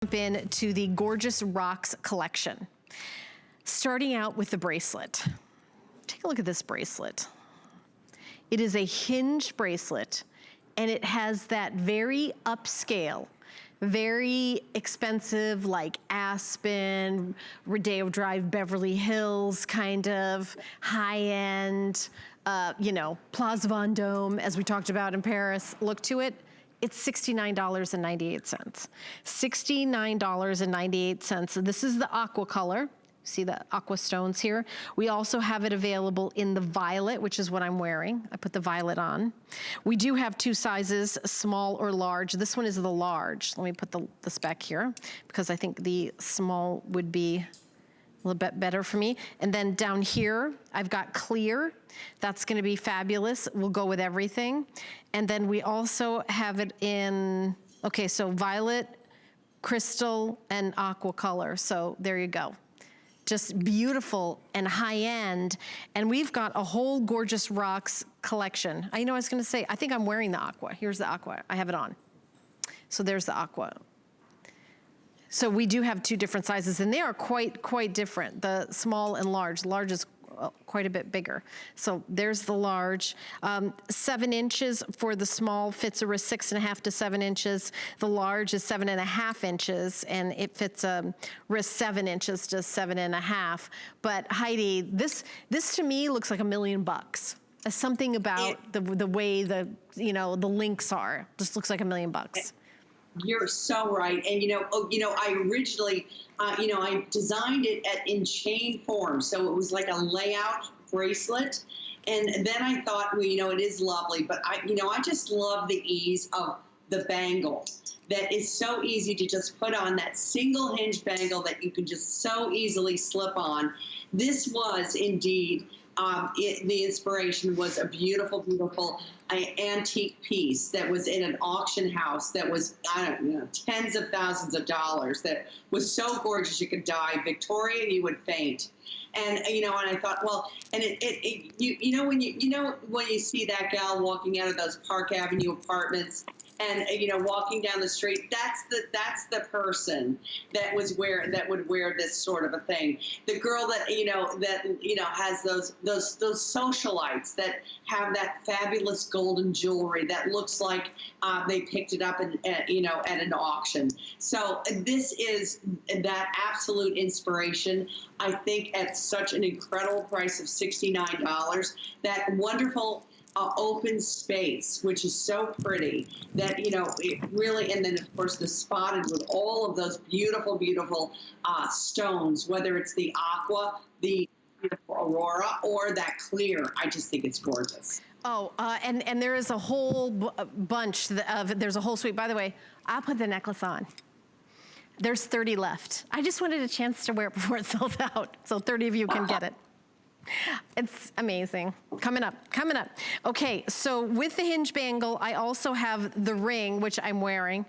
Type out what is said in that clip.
Jump in to the Gorgeous Rocks collection. Starting out with the bracelet. Take a look at this bracelet. It is a hinged bracelet, and it has that very upscale, very expensive, like Aspen, Rodeo Drive, Beverly Hills kind of high-end, you know, Place Vendôme, as we talked about in Paris, look to it. It's $69.98. $69.98. This is the aqua color. See the aqua stones here? We also have it available in the violet, which is what I'm wearing. I put the violet on. We do have two sizes, small or large. This one is the large. Let me put the spec here, because I think the small would be a little bit better for me. And then down here, I've got clear. That's gonna be fabulous. We'll go with everything. And then we also have it in, okay, so violet, crystal, and aqua color. So there you go. Just beautiful and high-end. And we've got a whole Gorgeous Rocks collection. I know I was gonna say, I think I'm wearing the aqua. Here's the aqua, I have it on. So there's the aqua. So we do have two different sizes, and they are quite different, the small and large. Large is quite a bit bigger. So there's the large. 7 inches for the small fits a wrist 6.5 to 7 inches. The large is 7.5 inches, and it fits a wrist 7 inches to 7.5. But Heidi, this to me looks like $1 million. Something about the way the links are, just looks like $1 million. You're so right. And, I originally, I designed it in chain form. So it was like a layout bracelet. And then I thought, well, it is lovely, but I just love the ease of the bangle. That is so easy to just put on, that single hinge bangle that you can just so easily slip on. This was indeed, the inspiration was a beautiful, beautiful antique piece that was in an auction house that was, tens of thousands of dollars, that was so gorgeous you could die. Victoria, you would faint. And, and I thought, well, and when you see that gal walking out of those Park Avenue apartments and, walking down the street, that's the person that would wear this sort of a thing. The girl that, has those socialites that have that fabulous golden jewelry that looks like they picked it up at an auction. So this is that absolute inspiration. I think at such an incredible price of $69, that wonderful open space, which is so pretty, that it really, and then of course the spotted with all of those beautiful, beautiful stones, whether it's the aqua, the beautiful aurora, or that clear. I just think it's gorgeous. Oh, and there is a whole bunch there's a whole suite. By the way, I'll put the necklace on. There's 30 left. I just wanted a chance to wear it before it sells out, so 30 of you can get it. It's amazing. Coming up. Okay, so with the hinge bangle, I also have the ring, which I'm wearing.